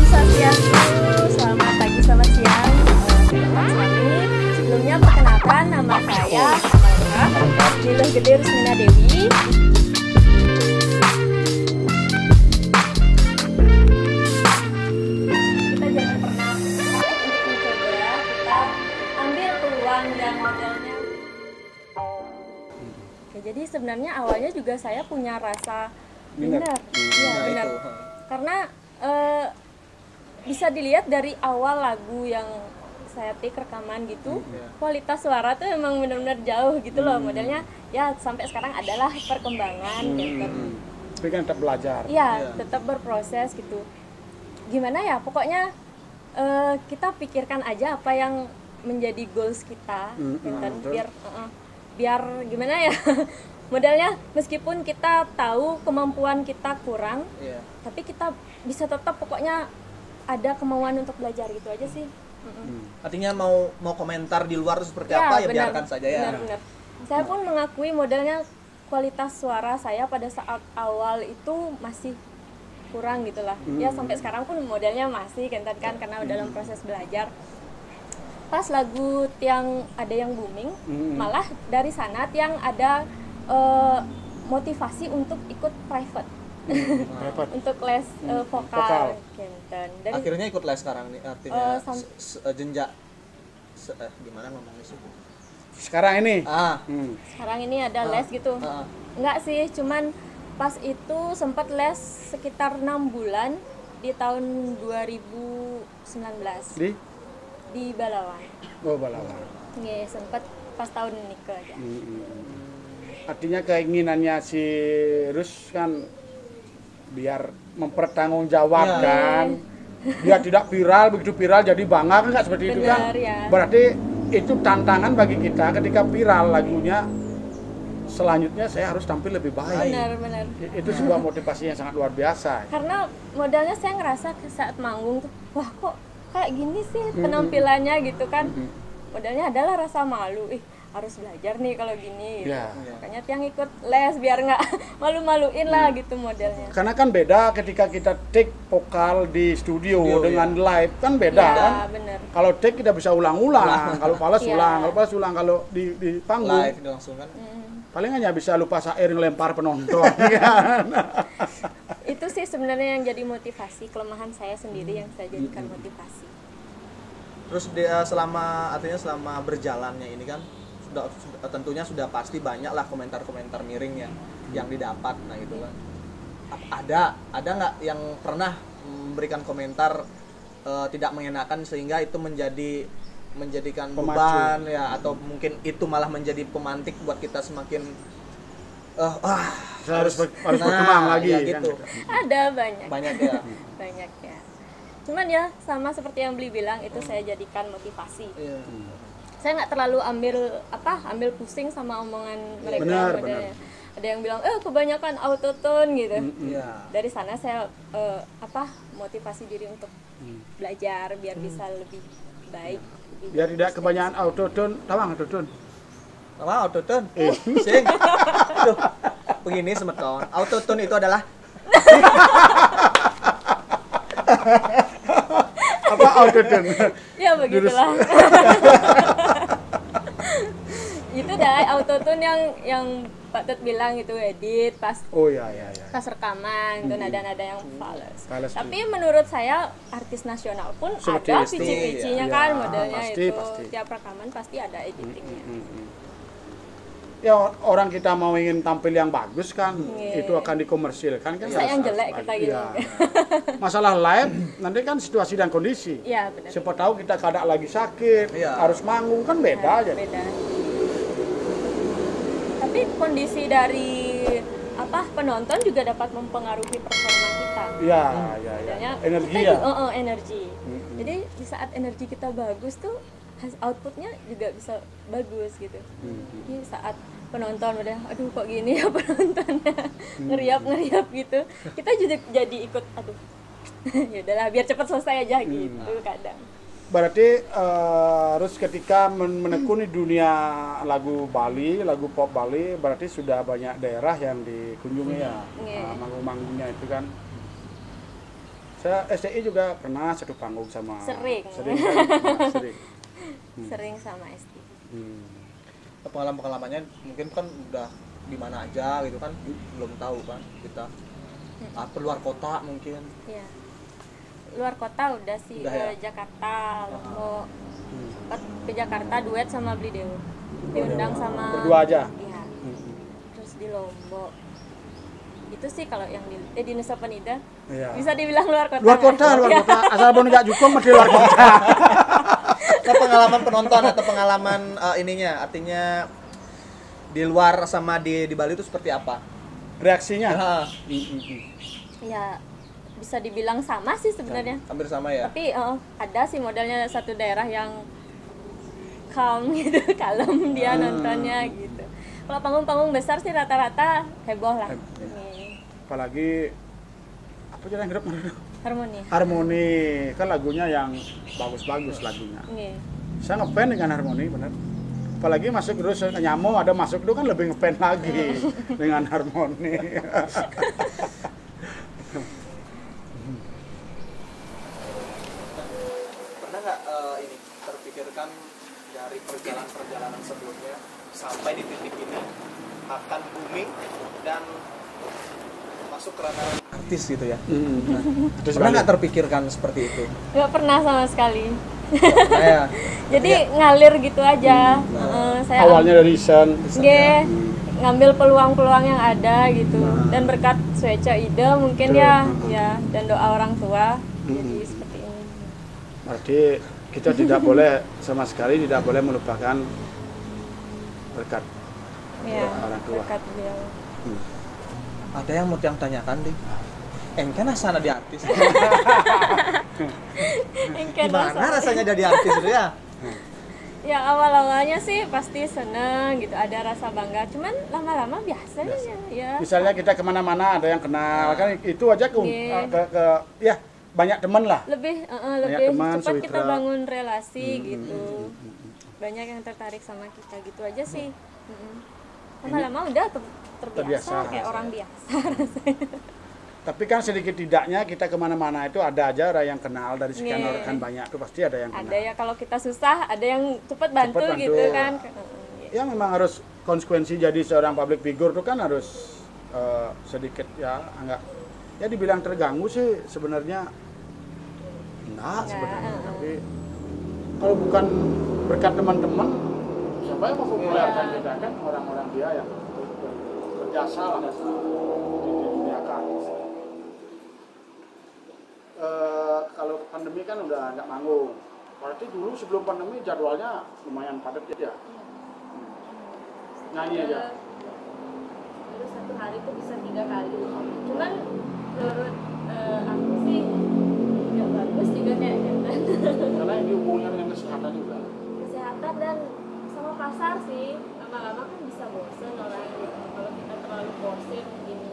Swastiastu, selamat pagi, selamat siang, teman-teman suami. Sebelumnya perkenalkan nama saya Amalka Niluh Gede Rusmina Dewi. Kita jangan pernah takut untuk mencoba, kita ambil peluang dan modalnya. Oke, jadi sebenarnya awalnya juga saya punya rasa minat. Iya, benar. Karena bisa dilihat dari awal lagu yang saya take rekaman gitu, kualitas suara tuh emang benar-benar jauh gitu loh. Modelnya ya sampai sekarang adalah perkembangan gitu. Tapi kan tetap belajar. Iya, tetap berproses gitu. Gimana ya, pokoknya kita pikirkan aja apa yang menjadi goals kita, kan? Biar gimana ya. Modelnya meskipun kita tahu kemampuan kita kurang, tapi kita bisa tetap pokoknya ada kemauan untuk belajar gitu aja sih. Artinya mau komentar di luar seperti apa ya benar, biarkan saja ya. Benar. Saya pun mengakui modelnya kualitas suara saya pada saat awal itu masih kurang gitulah. Ya sampai sekarang pun modelnya masih kan karena dalam proses belajar. Pas lagu yang ada yang booming, malah dari sana yang ada motivasi untuk ikut private. Untuk les vokal. Dari, akhirnya ikut les sekarang nih, artinya jenjak gimana ngomongnya sih? Sekarang ini? Sekarang ini ada les gitu. Enggak sih, cuman pas itu sempat les sekitar 6 bulan di tahun 2019 di Balawan. Oh, Balawan. Iya, sempat pas tahun nikah aja. Artinya keinginannya si Rus kan biar mempertanggungjawabkan, biar tidak viral, begitu viral jadi bangga kan, nggak seperti itu kan? Ya. Berarti itu tantangan bagi kita ketika viral lagunya, selanjutnya saya harus tampil lebih baik. Benar. Itu sebuah motivasi yang sangat luar biasa. Karena modalnya saya ngerasa saat manggung tuh, wah kok kayak gini sih penampilannya gitu kan. Modalnya adalah rasa malu, harus belajar nih kalau gini gitu. Makanya tiang ikut les biar nggak malu-maluin lah gitu modelnya. Karena kan beda ketika kita take vokal di studio dengan live kan beda kan. Bener. Kalau take kita bisa ulang-ulang, kalau fals ulang, kalau di panggung live langsung kan. Paling hanya bisa lupa syair ngelempar penonton. Kan? Itu sih sebenarnya yang jadi motivasi, kelemahan saya sendiri yang saya jadikan motivasi. Terus selama berjalannya ini kan tentunya sudah pasti banyak lah komentar-komentar miring yang didapat, nah gitu kan. Ada nggak yang pernah memberikan komentar tidak mengenakan sehingga itu menjadikan beban ya, atau mungkin itu malah menjadi pemantik buat kita semakin harus berkembang lagi ya, gitu. Ada banyak ya. Banyak ya. Cuman ya sama seperti yang Beli bilang, itu saya jadikan motivasi. Saya nggak terlalu ambil pusing sama omongan mereka. Benar. Ada yang bilang kebanyakan autotune gitu. Dari sana saya motivasi diri untuk belajar biar bisa lebih baik. Biar tidak kebanyakan autotune, tahu autotune? Tahu autotune? Sing. Aduh, begini semeton. Autotune itu adalah apa autotune? Ya begitulah. Itu dah autotune yang Pak Tut bilang itu edit pas pas rekaman itu nada-nada yang fals. Tapi menurut saya artis nasional pun ada pici-picinya kan modelnya pasti. Tiap rekaman pasti ada editingnya. Ya orang kita mau ingin tampil yang bagus kan, itu akan dikomersilkan kan. Saya yang jelek kita gitu. Masalah live nanti kan situasi dan kondisi. Iya benar. Siapa tahu kita kadang lagi sakit, harus manggung kan beda aja. Beda. Tapi tapi kondisi dari penonton juga dapat mempengaruhi performa kita. Iya, Modelnya energi kita ya. juga, energi. Jadi di saat energi kita bagus tuh outputnya juga bisa bagus gitu. Jadi saat penonton udah aduh kok gini ya penontonnya ngeriap gitu, kita juga jadi ikut aduh ya udahlah biar cepat selesai aja gitu kadang. Berarti harus ketika menekuni dunia lagu Bali, lagu pop Bali, berarti sudah banyak daerah yang dikunjungi ya, manggung-manggungnya itu kan. Saya STI juga pernah satu panggung sama. Sering kan? Sering sama STI. Pengalaman-pengalamannya mungkin kan udah di mana aja gitu kan, belum tahu kan kita. Luar kota mungkin. Iya. Luar kota udah sih, ya? Jakarta, Lombok. Sempat ke Jakarta duet sama Beli Dewo. Diundang sama Berdua aja. Iya. Terus di Lombok. Itu sih kalau yang di Nusa Penida. Iya. Bisa dibilang luar kota. Luar kota. Asal bon nggak jukung masih luar kota. Nah, pengalaman penonton atau pengalaman ininya, artinya di luar sama di Bali itu seperti apa? Reaksinya? Ya bisa dibilang sama sih sebenarnya. Hampir sama ya. Tapi ada sih modelnya satu daerah yang calm gitu, kalem dia nontonnya gitu. Kalau panggung-panggung besar sih rata-rata heboh lah. Apalagi apa aja yang hidup Harmoni kan lagunya yang bagus-bagus lagunya. Saya ngefans dengan Harmoni benar. Apalagi masuk terus Nyamo ada masuk itu kan lebih ngefans lagi dengan Harmoni. Pernah nggak ini terpikirkan dari perjalanan sebelumnya sampai di titik ini akan booming dan masuk ke ranah artis gitu ya? Pernah nggak terpikirkan seperti itu? Nggak pernah sama sekali. Nah, Jadi ngalir gitu aja. Saya awalnya dari Sen. Ngambil peluang-peluang yang ada gitu. Dan berkat Sueca ide mungkin ya dan doa orang tua. Jadi seperti ini. Berarti kita tidak boleh sama sekali tidak boleh melupakan berkat orang tua. Berkat beliau. ada yang mau yang tanyakan deh. Kan asana di artis. Gimana rasanya jadi artis itu ya? Ya awal-awalnya sih pasti seneng gitu, ada rasa bangga. Cuman lama-lama biasa aja ya. Misalnya kita kemana-mana ada yang kenal, kan itu aja ke ya banyak teman lah. Lebih teman, cepat kita sewitra. bangun relasi gitu. Banyak yang tertarik sama kita gitu aja sih. Lama-lama udah terbiasa kayak orang biasa rasanya. Tapi kan sedikit tidaknya kita kemana-mana itu ada aja orang yang kenal dari sekian orang kan banyak tuh pasti ada yang kenal. Ada ya kalau kita susah ada yang cepat bantu gitu kan. Ya memang harus konsekuensi jadi seorang public figure tuh kan harus sedikit ya enggak ya dibilang terganggu sih sebenarnya enggak sebenarnya tapi kalau bukan berkat teman-teman siapa yang mau populerkan kita kan orang-orang dia yang berjasa lah di dunia artis. Kalau pandemi kan udah nggak manggung. Berarti dulu sebelum pandemi jadwalnya lumayan padat ya. Nyanyi aja. Terus satu hari itu bisa 3 kali. Cuman menurut aku sih nggak bagus juga kayak gitu. Karena yang dihubungkan dengan kesehatan juga. Kesehatan dan sama pasar sih. Lama-lama kan bisa bosen orang gitu. Kalau kita terlalu bosen gini.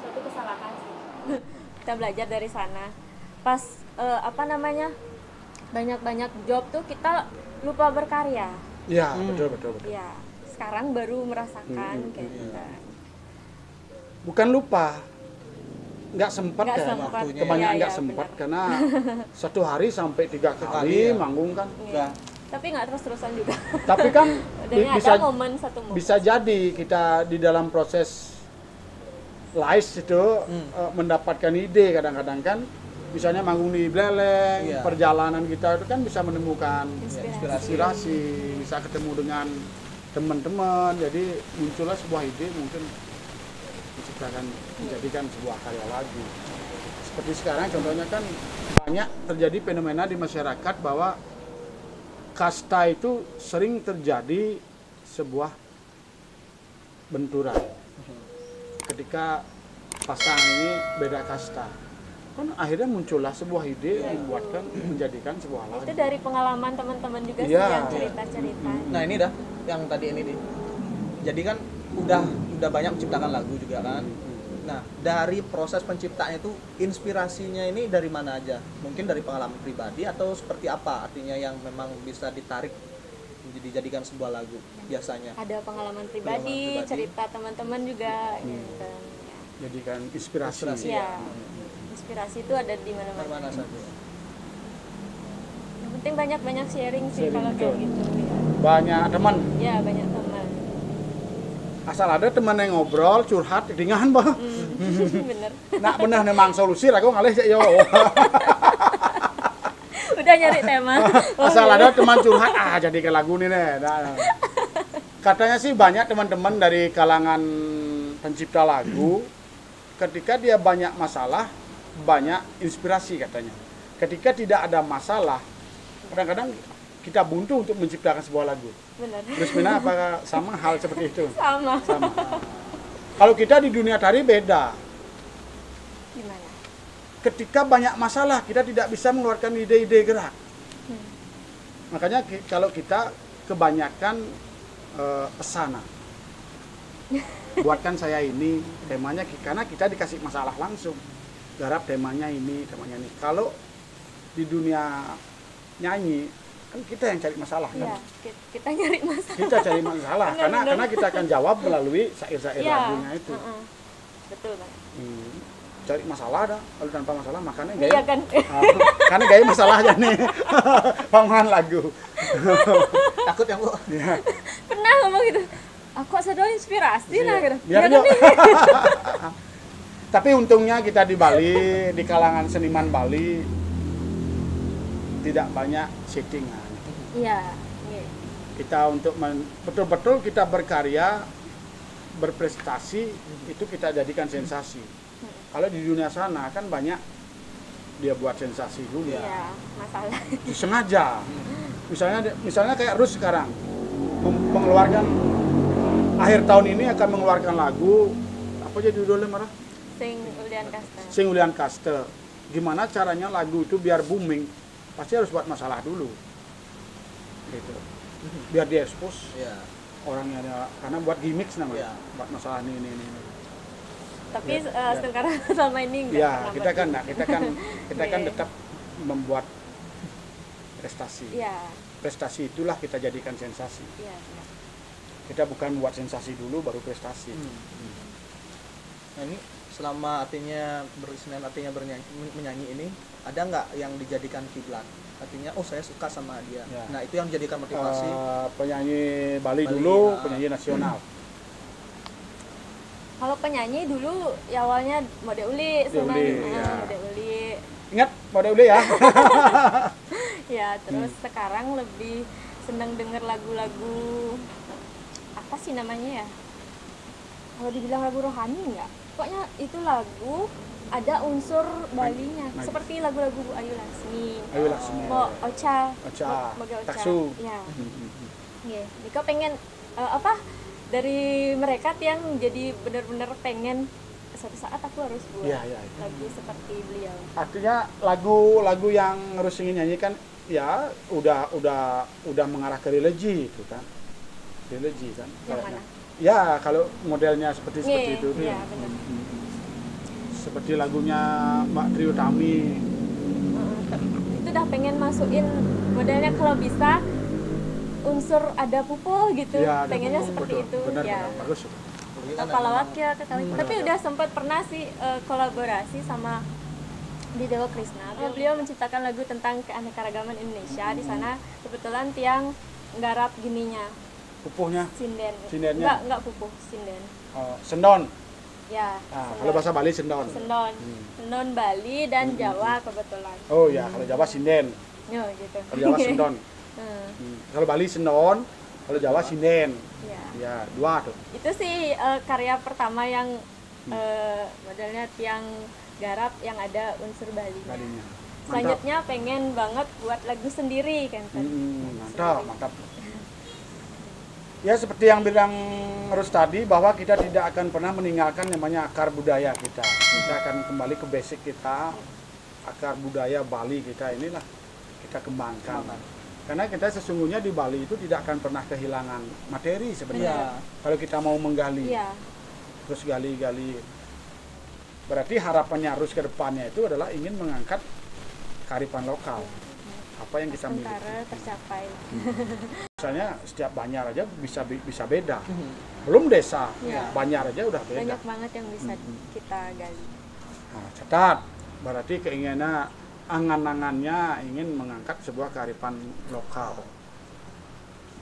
Suatu kesalahan sih. Kita belajar dari sana. Pas banyak job tuh kita lupa berkarya. Iya, betul. Iya, sekarang baru merasakan kayak gitu. Bukan lupa. Nggak sempat ya waktunya. kebanyakan Iya, nggak sempat benar. karena satu hari sampai 3 kali ya. manggung kan. Iya. Tapi nggak terus-terusan juga. Tapi kan Ada momen satu momen. bisa jadi kita di dalam proses live itu mendapatkan ide kadang-kadang kan misalnya manggung di Bleleng, perjalanan kita itu kan bisa menemukan inspirasi, bisa ketemu dengan teman-teman, jadi muncullah sebuah ide mungkin menciptakan menjadikan sebuah karya lagi. Seperti sekarang contohnya kan banyak terjadi fenomena di masyarakat bahwa kasta itu sering terjadi sebuah benturan. Ketika pasangan ini beda kasta, kan akhirnya muncullah sebuah ide dibuatkan menjadikan sebuah lagu. Itu dari pengalaman teman-teman juga sih Iya. yang cerita-cerita. Nah ini dah yang tadi ini nih. Jadi kan udah banyak menciptakan lagu juga kan. Nah dari proses penciptaan itu inspirasinya ini dari mana aja? Mungkin dari pengalaman pribadi atau seperti apa? Artinya yang memang bisa ditarik dijadikan sebuah lagu biasanya. Ada pengalaman pribadi, pribadi. cerita teman-teman juga gitu. Jadikan inspirasi. Inspirasi. Ya. Inspirasi itu ada di mana-mana. Mana saja. Yang penting banyak-banyak sharing sih Sharing, kalau kayak betul. gitu ya. Banyak teman. Ya, banyak teman. Asal ada teman yang ngobrol, curhat, ringan bah. Bener. Nak bener nemang solusi, aku ngalih yo. Udah nyari tema. Asal ada teman curhat, jadi ke lagu nih nih. Nah. Katanya sih banyak teman-teman dari kalangan pencipta lagu, ketika dia banyak masalah, banyak inspirasi katanya. Ketika tidak ada masalah, kadang-kadang kita buntu untuk menciptakan sebuah lagu. Bener. Terus Mina apakah sama hal seperti itu? Sama. Sama. Kalau kita di dunia tari beda. Gimana? Ketika banyak masalah, kita tidak bisa mengeluarkan ide-ide gerak. Makanya kalau kita kebanyakan pesana. Buatkan saya ini, temanya karena kita dikasih masalah langsung. Garap temanya ini. Kalau di dunia nyanyi, kan kita yang cari masalah kan. Iya, kita nyari masalah. Kita cari masalah Benar. karena kita akan jawab melalui syair-syair Iya. lagunya itu. Betul banget. Cari masalah dah, kalau tanpa masalah makanya Iya gaya. kan? Karena gaya masalah aja nih. Pemahaman lagu. Takut ya Bu? Ya. Pernah ngomong gitu. Aku sedang inspirasi lah gitu. Biar Iya kan yuk. nih? Tapi untungnya kita di Bali, di kalangan seniman Bali tidak banyak settingan. Iya. Iya. Kita untuk betul-betul kita berkarya, berprestasi itu kita jadikan sensasi. Kalau di dunia sana kan banyak dia buat sensasi dulu. Iya, masalah. Sengaja. Misalnya kayak Rus sekarang mengeluarkan akhir tahun ini akan mengeluarkan lagu apa jadi judulnya marah? Sing Ulian Kasta. Sing Ulian Kaste. Gimana caranya lagu itu biar booming? Pasti harus buat masalah dulu. Gitu. Biar dia expose Iya. orangnya karena buat gimmick namanya. Iya. Buat masalah ini. Tapi Ya. sekarang selama ini enggak. Ya, pernah kita buat kan gitu. kita kan Iya. tetap membuat prestasi. Iya. Prestasi itulah kita jadikan sensasi. Iya. Iya. Kita bukan buat sensasi dulu baru prestasi. Nah ini selama artinya menyanyi ini ada nggak yang dijadikan kiblat? Artinya oh saya suka sama dia. Ya. Nah itu yang menjadikan motivasi. Penyanyi Bali Bali, dulu, ya. penyanyi nasional. Kalau penyanyi dulu ya awalnya Mode Uli, Mode Uli, ya. Mode Uli. Ingat, Mode Uli ya. Ya, terus sekarang lebih seneng denger lagu-lagu apa sih namanya ya? Kalau dibilang lagu rohani enggak? Pokoknya itu lagu ada unsur Balinya, Mag- seperti lagu-lagu Bu Ayu Laksmi. Ayu Laksmi. Mo Ocha, Ocha, Moga Ocha. Taksu. Ya. Iya, Dika pengen apa? Dari mereka yang jadi benar-benar pengen suatu saat aku harus buat Iya, iya. lagu seperti beliau. Artinya lagu-lagu yang harus ingin nyanyikan ya udah mengarah ke religi itu kan. Religi kan. Yang kayaknya. mana? Ya, kalau modelnya seperti itu. Iya, benar. Seperti lagunya Mbak Trio Tami. Itu udah pengen masukin modelnya kalau bisa unsur ada pupul gitu, Ya, ada pengennya betul, seperti betul. itu. Benar, Ya. benar. Bagus. Kepala wakil tapi udah sempat pernah sih kolaborasi sama di Dewa Krishna. Beliau menciptakan lagu tentang keanekaragaman Indonesia. Di sana kebetulan tiang nggarap gininya, Pupuhnya sinden. Sindennya? Enggak pupuh, sinden. Sendon. Ya. Nah, sendon. kalau bahasa Bali sendon. Sendon. Sendon Bali dan Jawa kebetulan. Oh ya, kalau Jawa sinden. Yo gitu. Kalau Jawa sendon. Kalau Bali sendon, kalau Jawa sinden. Ya. Ya, dua tuh. Itu sih karya pertama yang modelnya tiang garap yang ada unsur Bali. Balinya. Mantap. Selanjutnya pengen banget buat lagu sendiri kan. Mantap, mantap. Ya seperti yang bilang Rus tadi, bahwa kita tidak akan pernah meninggalkan namanya akar budaya kita. Kita akan kembali ke basic kita, akar budaya Bali kita inilah kita kembangkan. Karena kita sesungguhnya di Bali itu tidak akan pernah kehilangan materi sebenarnya. Kalau kita mau menggali, terus gali-gali. Berarti harapannya Rus ke depannya itu adalah ingin mengangkat kearifan lokal. Apa yang kita miliki. Tercapai. Misalnya setiap Banjar aja bisa beda. Belum desa, Banjar aja udah beda. Banyak banget yang bisa kita gali. Nah, catat. Berarti keinginan angan-angannya ingin mengangkat sebuah kearifan lokal.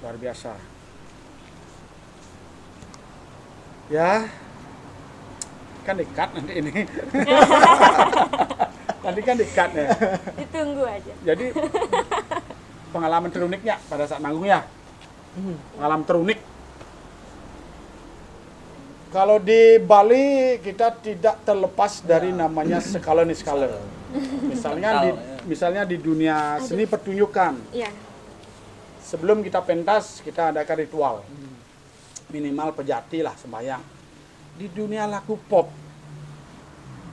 Luar biasa. Ya. Kan dekat nanti ini. Nanti kan dekat ya. Ditunggu aja. Jadi pengalaman teruniknya pada saat manggung ya. Pengalaman terunik. Kalau di Bali kita tidak terlepas dari namanya skala. Misalnya di dunia seni pertunjukan. Iya. Sebelum kita pentas kita adakan ritual. Minimal pejati lah sembahyang. Di dunia lagu pop,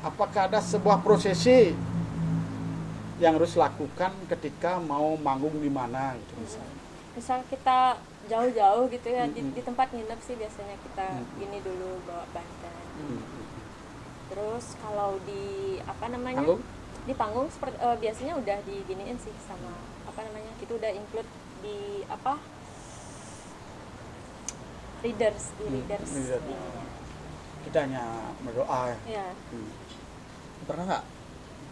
apakah ada sebuah prosesi yang harus lakukan ketika mau manggung di mana gitu misalnya? Misal kita jauh-jauh gitu ya, di tempat nginep sih biasanya kita gini dulu bawa banten. Terus kalau di Panggung? di panggung seperti biasanya udah diginiin sih sama itu udah include di readers ininya. Kita hanya berdoa ya. Iya. Pernah nggak?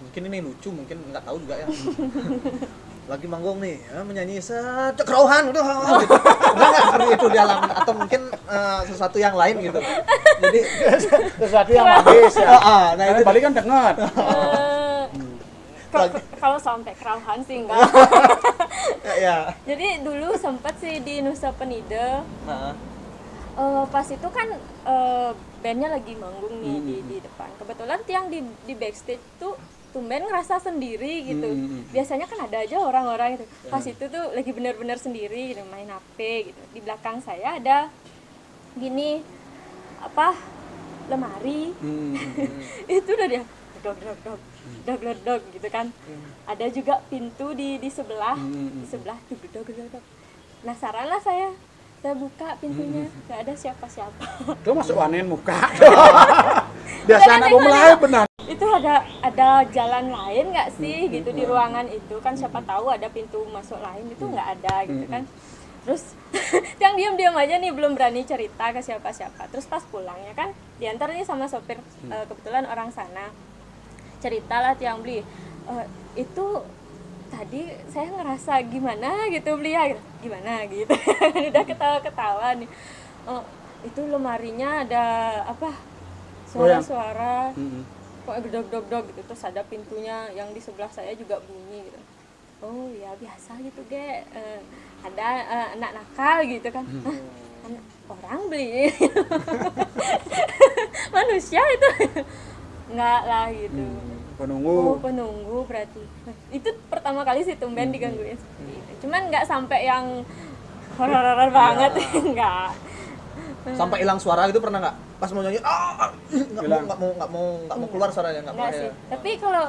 Mungkin ini lucu, mungkin nggak tahu juga ya. Lagi manggung nih, menyanyi cekrauhan udah gitu. Nggak seperti itu dialamin atau mungkin sesuatu yang lain gitu. Jadi sesuatu yang magis ya. Nah itu Bali kan dengar. Kalau sampai kerauhan sih enggak. ya. Jadi dulu sempat sih di Nusa Penida. Pas itu kan bandnya lagi manggung nih di depan. Kebetulan tiang di backstage tuh tumben ngerasa sendiri gitu. Biasanya kan ada aja orang-orang gitu. Pas itu tuh lagi benar-benar sendiri gitu, main HP gitu. Di belakang saya ada gini lemari. Itu udah dia dog gitu kan. Ada juga pintu di sebelah, dog. Penasaran lah saya buka pintunya, nggak ada siapa-siapa. Itu masuk wanen muka. Biasa anak mulai benar. Itu ada jalan lain nggak sih gitu di ruangan itu kan, siapa tahu ada pintu masuk lain, itu nggak ada gitu kan. Terus yang diam-diam aja nih, belum berani cerita ke siapa-siapa. Terus pas pulangnya kan diantar nih sama sopir, kebetulan orang sana. Ceritalah tiang beli, itu tadi saya ngerasa gimana gitu beli gitu. Gimana gitu. Udah ketawa-ketawa nih. Itu lemarinya ada suara-suara kok gedog-dog gitu, terus ada pintunya yang di sebelah saya juga bunyi gitu. Oh ya biasa gitu ada anak nakal gitu kan. Anak orang beli. Manusia itu. Enggak lah gitu. Penunggu berarti. Itu pertama kali sih tumben digangguin seperti itu. Cuman nggak sampai yang horor-horor banget, enggak. Sampai hilang suara gitu pernah nggak? Pas mau nyanyi, nggak mau keluar suaranya, nggak pernah. Sih. Tapi kalau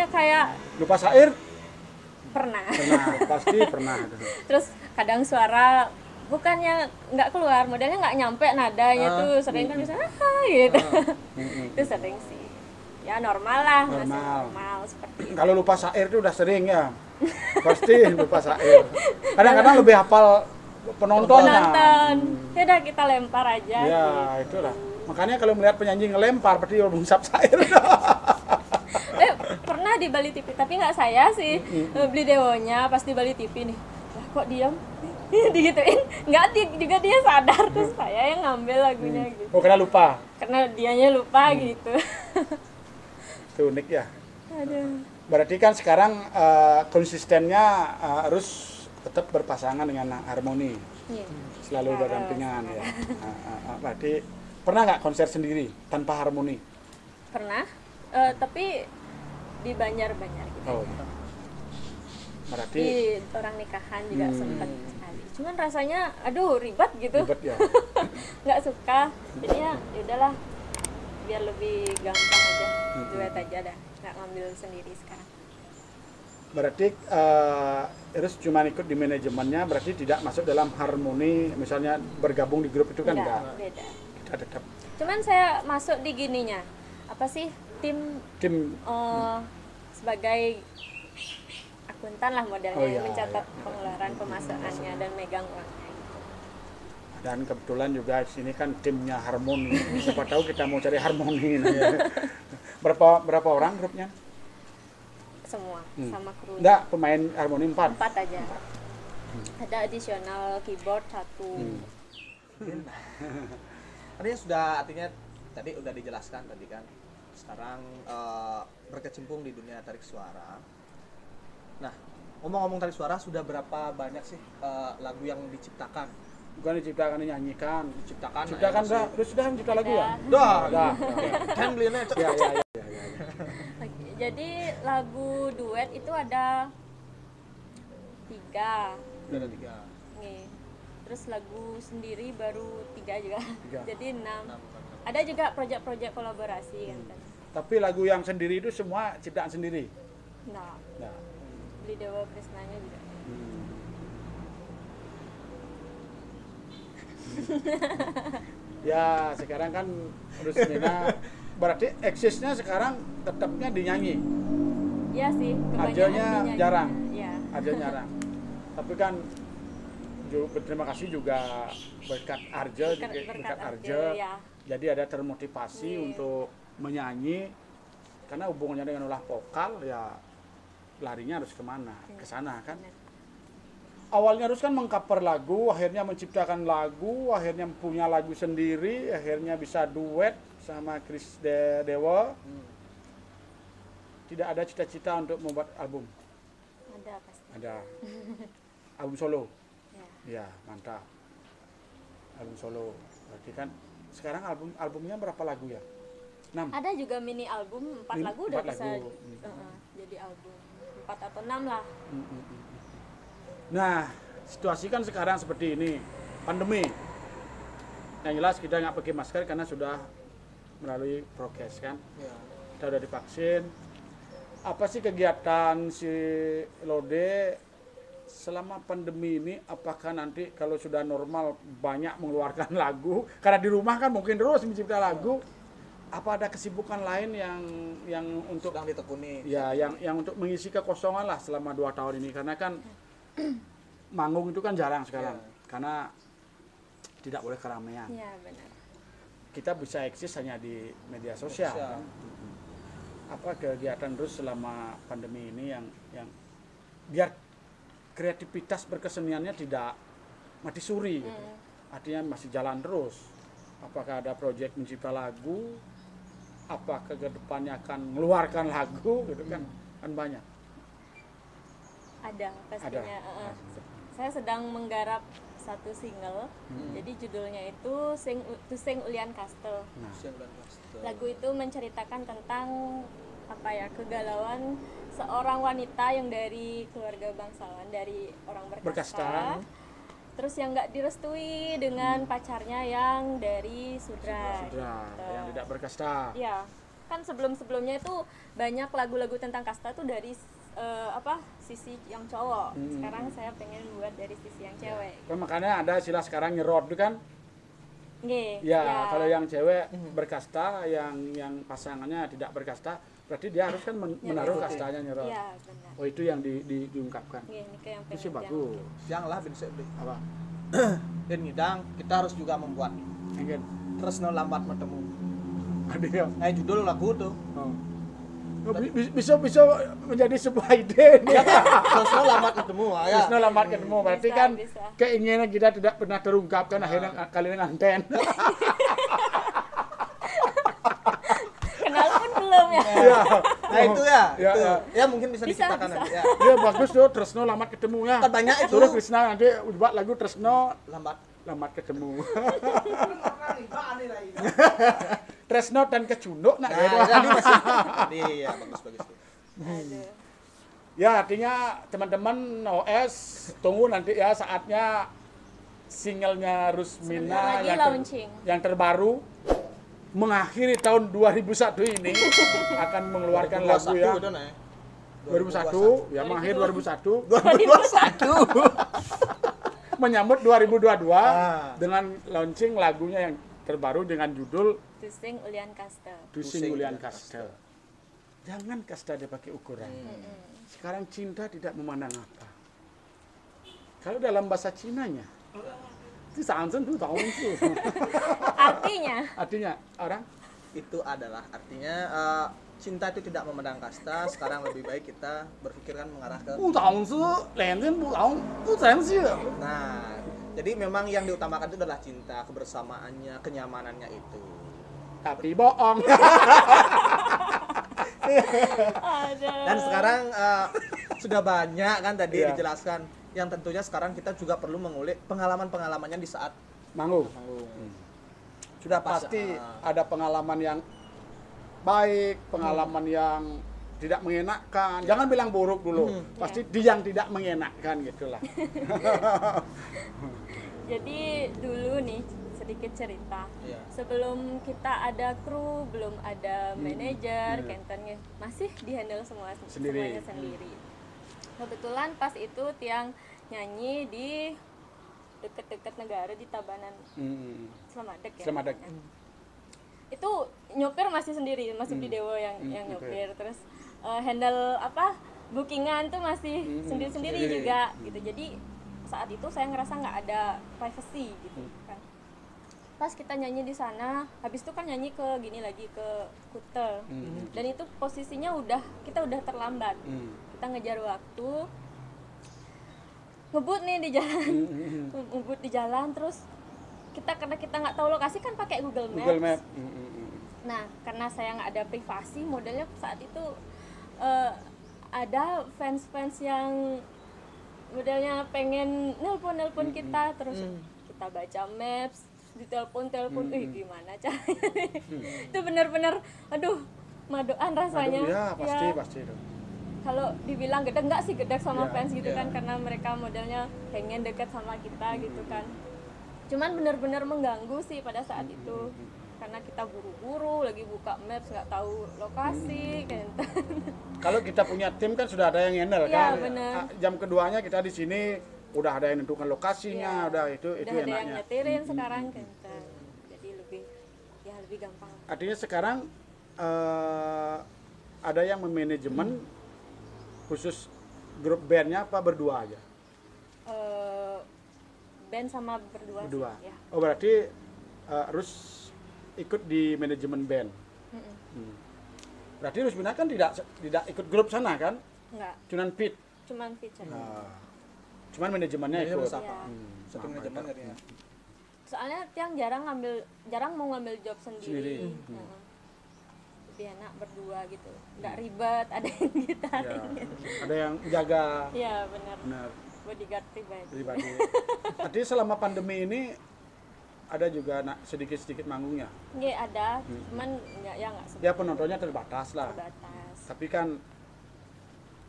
kayak lupa syair? Pernah, pasti pernah. Terus kadang suara bukannya nggak keluar, modelnya nggak nyampe nadanya tuh sering kan bisa gitu. Itu sering sih. Ya normal lah, masih normal seperti itu. Kalau lupa syair itu udah sering ya. Pasti lupa syair. Kadang-kadang lebih hafal penontonnya. Ya udah kita lempar aja. Ya, gitu. Itulah. Makanya kalau melihat penyanyi ngelempar berarti udah menghisap syair. Pernah di Bali TV, tapi nggak saya sih. Beli dewonya pas di Bali TV nih. Lah kok diam? Digituin. Nggak juga dia sadar, terus saya yang ngambil lagunya gitu. Oh, karena lupa. Karena dianya lupa gitu. Itu unik ya. Aduh. Berarti kan sekarang konsistennya harus tetap berpasangan dengan harmoni. Selalu berdampingan ya. Berarti pernah nggak konser sendiri tanpa harmoni? Pernah, tapi di Banjar gitu. Oh, iya. Berarti di orang nikahan juga sempat sekali. cuman rasanya aduh ribet gitu. Ribet ya. Nggak suka, jadinya ya udahlah biar lebih gampang aja, duet aja dah, nggak ngambil sendiri sekarang. Berarti Iris cuma ikut di manajemennya, berarti tidak masuk dalam harmoni, misalnya bergabung di grup itu kan enggak? Beda. Kita tetap Cuman saya masuk di gininya, apa sih, tim sebagai akuntan lah modelnya, Oh, iya, mencatat iya. pengeluaran pemasukannya dan megang uangnya. dan kebetulan juga sini kan timnya harmoni. Siapa tahu kita mau cari harmoni. Nah. berapa orang grupnya? Semua sama kru. Enggak, pemain harmoni 4. 4 aja. Ada additional keyboard 1. Artinya tadi udah dijelaskan tadi kan. Sekarang berkecimpung di dunia tarik suara. Nah, ngomong-ngomong tarik suara, sudah berapa banyak sih lagu yang diciptakan? Bukan diciptakan, dinyanyikan. Ciptakan Dah, lu sudah mencipta lagu ya? Dah. Oke. Kan belinya Ya. Jadi lagu duet itu ada 3. Udah ada 3. Nih. Terus lagu sendiri baru 3 juga. 3. Jadi 6. Ada juga proyek-proyek kolaborasi kan. Tapi lagu yang sendiri itu semua ciptaan sendiri. Nah, Nah. beli Dewa Krisnanya juga. Ya sekarang kan Rusmina berarti eksisnya sekarang tetapnya dinyanyi, Iya sih, kebanyakan Arjonya dinyanyi. jarang. Iya. aja jarang. Tapi kan berterima kasih juga berkat Arjo, berkat Arjo, ya. jadi ada termotivasi Iya. untuk menyanyi karena hubungannya dengan olah vokal ya larinya harus kemana, ke sana kan. Benar. Awalnya harus kan mengcover lagu, akhirnya menciptakan lagu, akhirnya punya lagu sendiri, akhirnya bisa duet sama Chris Dewa. Tidak ada cita-cita untuk membuat album. Ada pasti. Ada album solo. Ya. Ya, mantap. Album solo. Berarti kan sekarang albumnya berapa lagu ya? 6. Ada juga mini album 4 lagu udah 4 bisa lagu. jadi album 4 atau 6 lah. Nah, situasi kan sekarang seperti ini, pandemi. Yang jelas kita nggak pakai masker karena sudah melalui prokes kan. Ya. Kita udah divaksin. Apa sih kegiatan si Lode selama pandemi ini? Apakah nanti kalau sudah normal banyak mengeluarkan lagu? Karena di rumah kan mungkin terus mencipta lagu. Apa ada kesibukan lain yang untuk Sedang ditekuni. ya yang untuk mengisi kekosongan lah selama 2 tahun ini, karena kan manggung itu kan jarang sekarang karena tidak boleh keramaian. Iya, benar. Kita bisa eksis hanya di media sosial. Kan? Apa kegiatan terus selama pandemi ini yang biar kreativitas berkeseniannya tidak mati suri gitu. Artinya masih jalan terus. Apakah ada proyek mencipta lagu? Apakah ke depannya akan mengeluarkan lagu gitu kan banyak. Ada pastinya. Saya sedang menggarap satu single. Jadi judulnya itu To Sing Ulian Castle. Nah, Lagu itu menceritakan tentang apa ya, kegalauan seorang wanita yang dari keluarga bangsawan, dari orang berkasta. Terus yang nggak direstui dengan pacarnya yang dari sudra. sudah gitu. yang tidak berkasta. Iya, kan sebelum-sebelumnya itu banyak lagu-lagu tentang kasta tuh dari sisi yang cowok. Sekarang saya pengen buat dari sisi yang cewek. Kan makanya ada istilah sekarang nyerot itu kan. Nggih. Ya, kalau yang cewek berkasta, yang pasangannya tidak berkasta, berarti dia harus kan menaruh kastanya nyerot. Iya, benar. Oh, itu yang diungkapkan. Nggih, ini yang Itu sih pengen bagus. Janganlah bisa beli. Apa? Dan ngidang, kita harus juga membuat Mungkin. Tresno Lambat Bertemu. Ada yang Judul lagu tuh. bisa menjadi sebuah ide nih. Tresno Lambat Bertemu. Ya. Terus lamar ketemu, berarti Bisa, kan bisa. keinginan kita tidak pernah terungkapkan, akhirnya kalian nganten. Kenal pun belum ya. Iya. Nah itu ya, Ya, itu. ya. Ya mungkin bisa Bisa, diciptakan bisa. nanti ya. Iya bagus tuh, Tresno lamar ketemu ya. Kan banyak itu. Suruh Krisna nanti buat lagu Tresno Lambat. lamar ketemu. Tresno dan kecunduk nak gitu. Jadi masih. Jadi ya bagus. Aduh. Ya artinya teman-teman OS tunggu nanti ya saatnya singlenya Rusmina Sebentar lagi launching. yang terbaru mengakhiri tahun 2001 ini akan mengeluarkan lagu 2021 yang udah, Nay. 2001 ya mengakhir 2001 2021. menyambut 2022 Ah. dengan launching lagunya yang terbaru dengan judul Tusing Ulian Kastel. Tusing Ulian Kastel. Jangan kasta dia pakai ukuran. Sekarang cinta tidak memandang apa. Kalau dalam bahasa Cinanya, itu sangat tuh tahun tuh. Artinya orang Itu adalah artinya cinta itu tidak memandang kasta. Sekarang lebih baik kita berpikirkan mengarah ke 不懂事，两人不懂，不珍惜。 nah, jadi memang yang diutamakan itu adalah cinta, kebersamaannya, kenyamanannya itu. Tapi bohong. Dan sekarang sudah banyak kan tadi Iya. dijelaskan yang tentunya sekarang kita juga perlu mengulik pengalaman-pengalamannya di saat Manggung. manggung. Sudah Pas, pasti ada pengalaman yang baik, pengalaman yang tidak mengenakkan. Jangan bilang buruk dulu. Pasti di yang tidak mengenakkan gitulah. Jadi dulu nih sedikit cerita. Iya. Sebelum kita ada kru, belum ada manajer, kentennya masih dihandle semuanya Sendiri. sendiri. Kebetulan pas itu Tiang nyanyi di deket-deket negara di Tabanan Selamadek ya. Selamadek. Itu nyopir masih sendiri, masih di Dewo yang nyopir. Terus handle apa bookingan tuh masih sendiri-sendiri sendiri. juga gitu. Jadi saat itu saya ngerasa nggak ada privacy gitu kan. Pas kita nyanyi di sana, habis itu kan nyanyi ke gini lagi ke Kuta. Dan itu posisinya kita udah terlambat. Kita ngejar waktu, ngebut nih di jalan, ngebut di jalan terus karena kita nggak tahu lokasi kan pakai Google Maps. Google Map. Nah, karena saya nggak ada privasi, modelnya saat itu ada fans-fans yang modelnya pengen nelpon kita, terus kita baca maps, ditelepon, gimana caranya? Itu benar-benar, aduh, madoan rasanya. Aduh, ya pasti Ya, pasti itu. kalau dibilang gedek nggak sih gedek sama Ya, fans gitu ya. kan, karena mereka modelnya pengen dekat sama kita gitu kan. Cuman benar-benar mengganggu sih pada saat itu, karena kita buru-buru lagi buka maps nggak tahu lokasi kan. Kalau kita punya tim kan sudah ada yang handle Iya, kan. benar. Jam keduanya kita di sini udah ada yang nentukan lokasinya, Iya. udah itu Udah ada yang enaknya. nyetirin sekarang kan. Jadi lebih gampang. Artinya sekarang ada yang memanajemen khusus grup bandnya apa berdua aja? Band sama berdua, Berdua. sih ya. Oh berarti Rus ikut di manajemen band. Berarti Rusmina kan tidak ikut grup sana kan? Enggak, Cuman pit. cuman feature. Cuman manajemennya Manajemen ikut. siapa? Iya. Satu manajemen ya. Soalnya Tiang jarang mau ngambil job sendiri. Sendiri. Heeh. Lebih enak berdua gitu, nggak ribet, ada yang gitarin. Ya. Ada yang jaga. Iya benar. Benar. Bodyguard pribadi. Pribadi. Artinya selama pandemi ini ada juga sedikit-sedikit manggungnya. Nggak ada, cuman nggak Ya seberapa penontonnya terbatas lah. terbatas. Tapi kan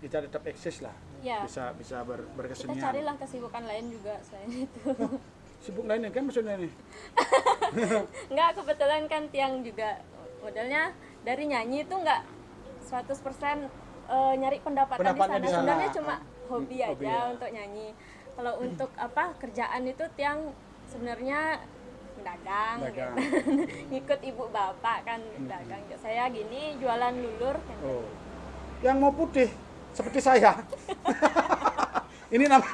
kita tetap eksis lah. Ya. Bisa Kita berkesenian. carilah kesibukan lain juga selain itu. Sibuk lainnya kan maksudnya nih. Nggak, kebetulan kan Tiang juga modelnya dari nyanyi itu nggak 100% nyari pendapatan Pendapatnya di di sana. sana. Sebenarnya cuma hobi Hobi aja ya. untuk nyanyi. Kalau untuk kerjaan itu Tiang sebenarnya dagang. Dagang. Gitu. Ngikut ibu bapak kan dagang. Saya gini jualan lulur kan. Oh. Yang mau putih seperti saya. Ini nama.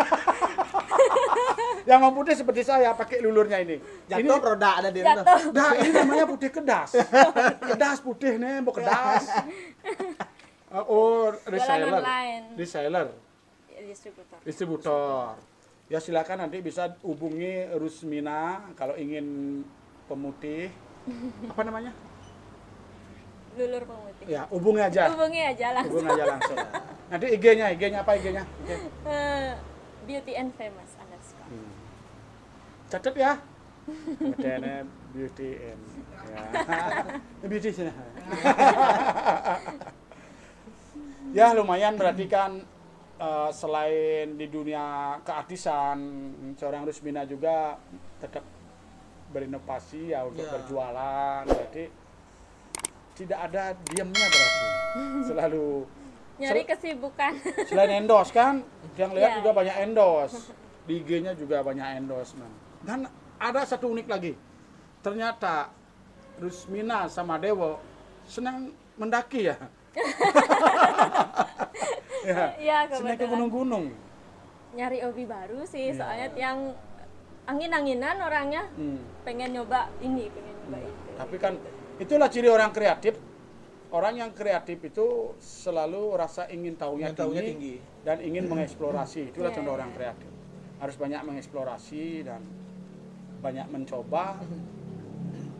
Yang mau putih seperti saya pakai lulurnya ini. Jatuh roda ada di Jatuh. Nah, ini namanya putih kedas. Kedas putih nih, mau kedas. Oh, reseller. online. Reseller, Distributor. distributor. Ya silakan nanti bisa hubungi Rusmina kalau ingin pemutih. Apa namanya? Lulur pemutih. Ya, hubungi aja. Hubungi aja langsung. Hubungi aja langsung. Nanti IG-nya apa IG-nya? Beauty and famous _. Catat ya. Katanya beauty and ya. Beauty sini. Ya lumayan berarti kan selain di dunia keartisan, seorang Rusmina juga tetap berinovasi ya untuk berjualan. Jadi tidak ada diamnya berarti. Selalu Nyari kesibukan. selain endorse kan, yang lihat Iya, juga banyak endorse. Di IG-nya juga banyak endorsement. Dan ada satu unik lagi. Ternyata Rusmina sama Dewo senang mendaki ya. Iya, Senang ke kebetulan. gunung-gunung. Nyari hobi baru sih, Iya. soalnya yang angin-anginan orangnya pengen nyoba ini, pengen nyoba itu. Tapi kan itulah ciri orang kreatif. Orang yang kreatif itu selalu rasa ingin tahunya tinggi dan ingin mengeksplorasi. Itulah Iya, contoh iya. orang kreatif. Harus banyak mengeksplorasi dan banyak mencoba,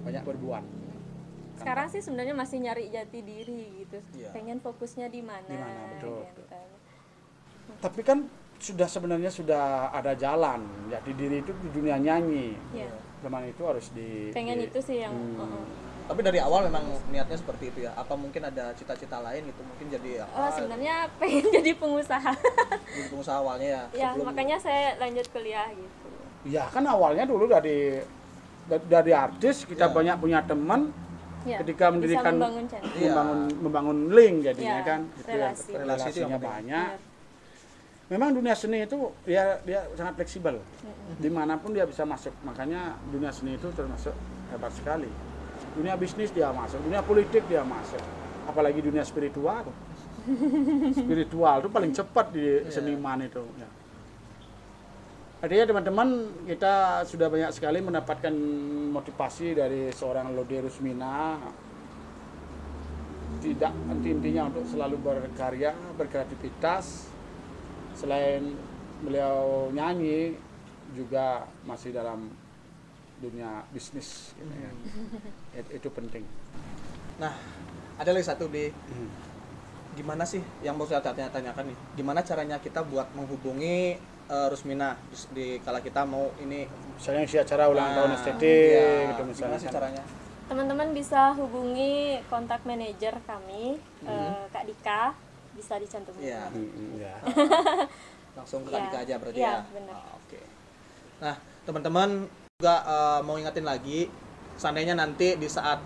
banyak berbuat. Sekarang sih sebenarnya masih nyari jati diri gitu. Iya. Pengen fokusnya di mana. Di mana, betul. gitu. Tapi kan sebenarnya sudah ada jalan. Jati diri itu di dunia nyanyi. Iya. Zaman itu harus Pengen itu sih yang Tapi dari awal memang niatnya seperti itu ya. Apa mungkin ada cita-cita lain gitu? Mungkin jadi sebenarnya pengen jadi pengusaha. jadi pengusaha awalnya ya. Ya, makanya saya lanjut kuliah gitu. Ya kan awalnya dulu dari artis kita Iya. banyak punya teman. Ya, Ketika bisa mendirikan membangun channel. Iya. membangun link jadinya Iya, kan itu yang relasi. Relasi itu yang relasinya penting. banyak. Benar. Memang dunia seni itu dia sangat fleksibel. Dimanapun dia bisa masuk. Makanya dunia seni itu termasuk hebat sekali. Dunia bisnis dia masuk, dunia politik dia masuk. Apalagi dunia spiritual. Spiritual itu paling cepat di seniman itu. Ya. Artinya teman-teman kita sudah banyak sekali mendapatkan motivasi dari seorang Lode Rusmina. Tidak intinya untuk selalu berkarya, berkreativitas. Selain beliau nyanyi juga masih dalam dunia bisnis gitu ya. Itu penting. Nah, ada lagi satu di gimana sih yang mau saya tanyakan nih? Gimana caranya kita buat menghubungi Rusmina di kala kita mau ini Misalnya isi acara ulang tahun STT iya, gitu gimana misalnya. sih caranya? Teman-teman bisa hubungi kontak manajer kami, Kak Dika, bisa dicantumin. Iya. Ya. Langsung ke Iya. Kadika aja berarti Iya, ya. benar. Oke. Nah, teman-teman juga mau ingetin lagi, seandainya nanti di saat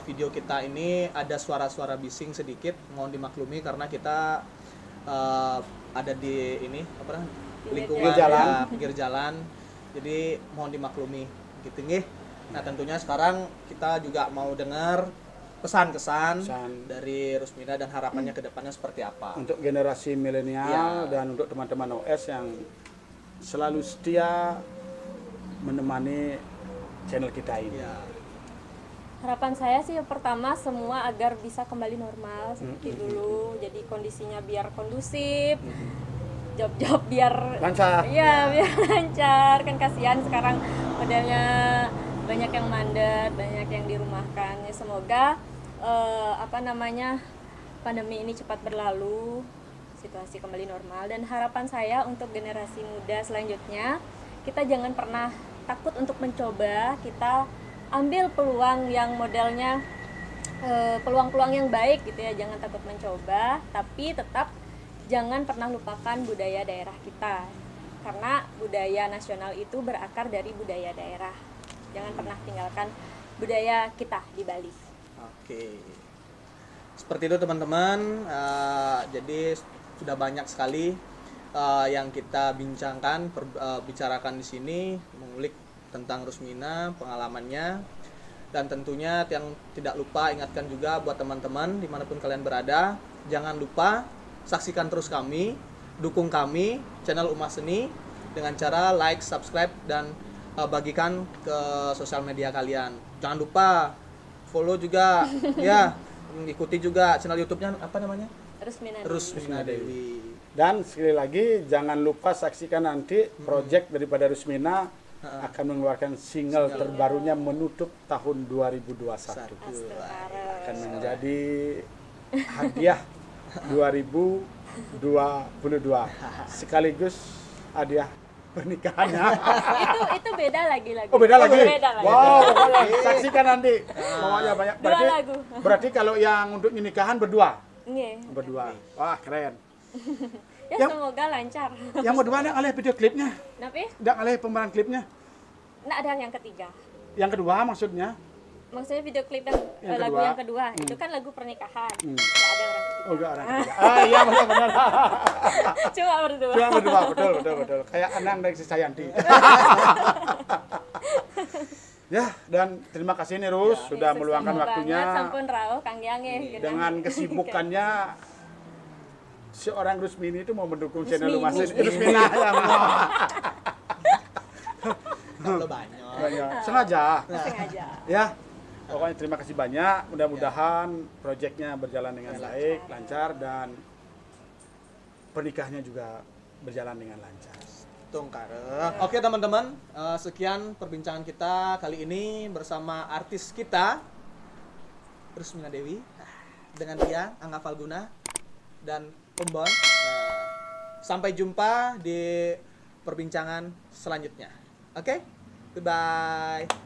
video kita ini ada suara-suara bising sedikit, mohon dimaklumi karena kita ada di ini apa namanya? Lingkungan jalan. ya, pinggir jalan. Jadi mohon dimaklumi gitu nggih. Nah, tentunya sekarang kita juga mau dengar pesan-kesan Pesan. dari Rusmina dan harapannya ke depannya seperti apa. Untuk generasi milenial Ya. dan untuk teman-teman OS yang selalu setia menemani channel kita ini. Ya. Harapan saya sih yang pertama semua agar bisa kembali normal seperti dulu, jadi kondisinya biar kondusif, job-job biar Lancar. Iya, biar lancar. Kan kasihan sekarang modelnya banyak yang mandat, banyak yang dirumahkan. Ya, semoga pandemi ini cepat berlalu, situasi kembali normal. Dan harapan saya untuk generasi muda selanjutnya, kita jangan pernah takut untuk mencoba. Kita ambil peluang yang modelnya peluang-peluang yang baik gitu ya, jangan takut mencoba, tapi tetap jangan pernah lupakan budaya daerah kita, karena budaya nasional itu berakar dari budaya daerah. Jangan pernah tinggalkan budaya kita di Bali. Oke, seperti itu teman-teman. Jadi sudah banyak sekali yang kita bincangkan, bicarakan di sini, mengulik tentang Rusmina, pengalamannya, dan tentunya yang tidak lupa ingatkan juga buat teman-teman dimanapun kalian berada, jangan lupa saksikan terus kami, dukung kami channel Ummah Seni dengan cara like, subscribe, dan bagikan ke sosial media kalian. Jangan lupa follow juga ya, ikuti juga channel YouTube-nya apa namanya? Rusmina Dewi. Dan sekali lagi jangan lupa saksikan nanti project daripada Rusmina akan mengeluarkan single terbarunya menutup tahun 2021. Akan menjadi hadiah 2022 sekaligus hadiah pernikahannya. itu beda lagi. Oh, beda lagi. Beda lagi. Wow, saksikan nanti. Pokoknya banyak. Dua lagu. Berarti kalau yang untuk nikahan berdua. Iya. Berdua. Wah, keren. Ya Yang- semoga lancar. Yang kedua ada alih video klipnya, Tapi ada alih pemeran klipnya. nggak ada yang ketiga. Yang kedua maksudnya, Maksudnya video klip yang, Yang lagu kedua. yang kedua itu kan lagu pernikahan. Hmm. Nggak ada orang ketiga. oh enggak orang ketiga. Ah iya benar-benar. Cuma berdua. Cuma berdua, betul. Kayak Anang dan si Sayanti. Ya, dan terima kasih nih Rus sudah meluangkan waktunya Sampun rawuh Kang Yang ya. dengan kesibukannya. Seorang Rusmini itu mau mendukung channel Rusmini. Lumasin. Rusmina ya. Kalau banyak. Sengaja. Sengaja. Ya, pokoknya terima kasih banyak. Mudah-mudahan proyeknya berjalan dengan baik, lancar, dan pernikahannya juga berjalan dengan lancar. Tungkare. Oke teman-teman, sekian perbincangan kita kali ini bersama artis kita Rusmina Dewi dengan dia Angga Falguna dan Umbon. Nah, sampai jumpa di perbincangan selanjutnya. Oke? Goodbye.